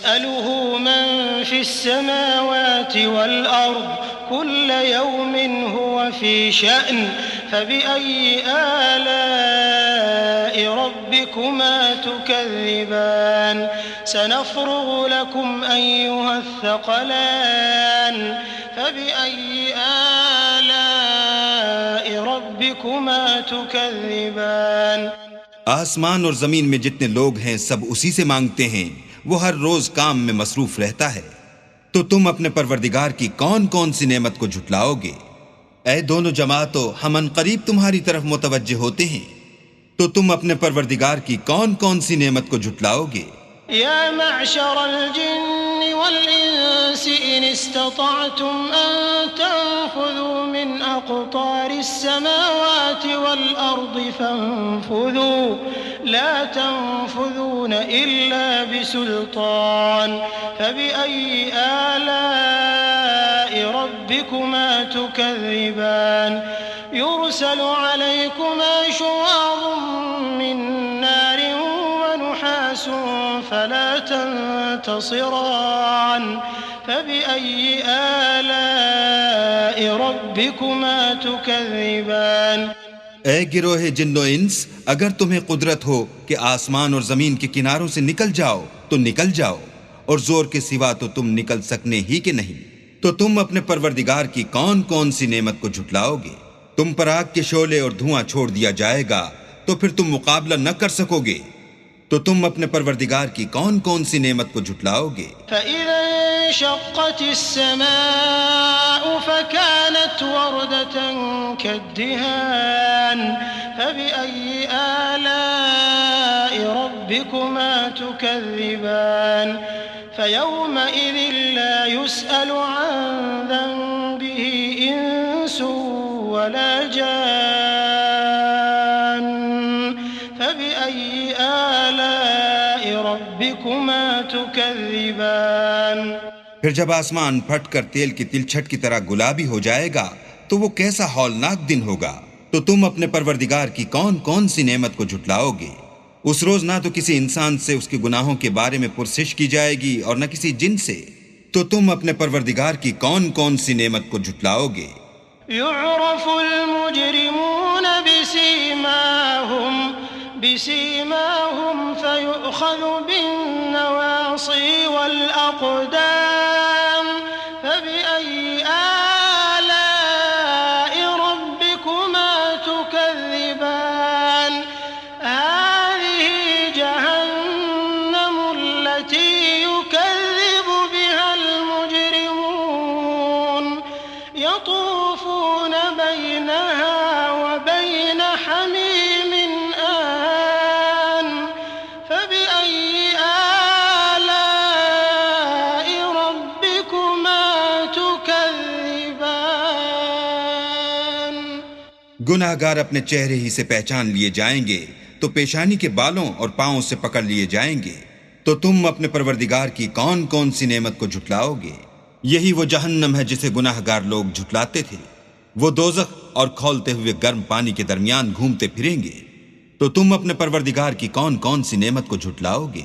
यसअलुहु मन फिस्समावाति वल अर्द कुल्ल यौमिन हुव फी शअन फबिअय्यि आलाइ रब्बिकुमा तुकज़्ज़िबान सनफ़्रुगु लकुम अय्युहस्सक़लान फबिअय्यि आलाइ रब्बिकुमा तुकज़्ज़िबान। आसमान और जमीन में जितने लोग हैं सब उसी से मांगते हैं, वो हर रोज काम में मसरूफ रहता है। तो तुम अपने परवरदिगार की कौन कौन सी नेमत को झुटलाओगे? ऐ दोनों जमातों, हम अनकरीब तुम्हारी तरफ मुतवज्जे होते हैं, तो तुम अपने परवरदिगार की कौन कौन सी नेमत को झुटलाओगे? या मअशरल जिन्नि वल इंसि इन इस्ततअतुम अन तंफुज़ू मिन अक़तारिस समावाति वल अर्दि फंफुज़ू ला तंफुज़ून इल्ला बिसुल्तान फबिअय्यि आलाइ रब्बिकुमा तुकज़्ज़िबान युरसलु अलैकुमा शुवाज़ुम मिन नारिन वनुहासुन फला तंतसिरान फबिअय्यि आलाइ रब्बिकुमा तुकज़्ज़िबान। ऐ गिरोहे जिन्नो इंस, अगर तुम्हें कुदरत हो कि आसमान और जमीन के किनारों से निकल जाओ तो निकल जाओ, और जोर के सिवा तो तुम निकल सकने ही के नहीं। तो तुम अपने परवरदिगार की कौन कौन सी नेमत को झुटलाओगे? तुम पर आग के शोले और धुआं छोड़ दिया जाएगा तो फिर तुम मुकाबला न कर सकोगे। तो तुम अपने परवरदिगार की कौन कौन सी नेमत को झुटलाओगे? फ़इज़ा इंशक़्क़तिस समाअु फ़कानत वरदतन कद्दिहान फ़बिअय्यि आलाइ रब्बिकुमा तुकज़्ज़िबान फ़यौमइज़िन ला युसअलु अन ज़ंबिही इंसुन वला जान फ़बिअय्यि आलाइ रब्बिकुमा तुकज़्ज़िबान। फिर जब आसमान फटकर तेल की तिलछट की तरह गुलाबी हो जाएगा तो वो कैसा हौलनाक दिन होगा। तो तुम अपने परवरदिगार की कौन कौन सी नेमत को झुटलाओगे? उस रोज ना तो किसी इंसान से उसके गुनाहों के बारे में पुरसिश की जाएगी और न किसी जिन से। तो तुम अपने परवरदिगार की कौन कौन सी नेमत को झुटलाओगे? युअरफुल मुजरिमून बिसीमाहुम फयुअख़ज़ु बिन्नवासी वल अक़दाम फबिअय्यि आलाइ रब्बिकुमा तुकज़्ज़िबान हाज़िही जहन्नमु अल्लती युकज़्ज़िबु बिहल मुजरिमून यतूफ़ून बैनहा व बैन हमीमिन आन फबिअय्यि आलाइ रब्बिकुमा तुकज़्ज़िबान। गुनाहगार अपने चेहरे ही से पहचान लिए जाएंगे तो पेशानी के बालों और पांवों से पकड़ लिए जाएंगे। तो तुम अपने परवरदिगार की कौन कौन सी नेमत को झुटलाओगे? यही वो जहन्नम है जिसे गुनाहगार लोग झुटलाते थे। वो दोज़ख और खौलते हुए गर्म पानी के दरमियान घूमते फिरेंगे। तो तुम अपने परवरदिगार की कौन कौन सी नेमत को झुटलाओगे?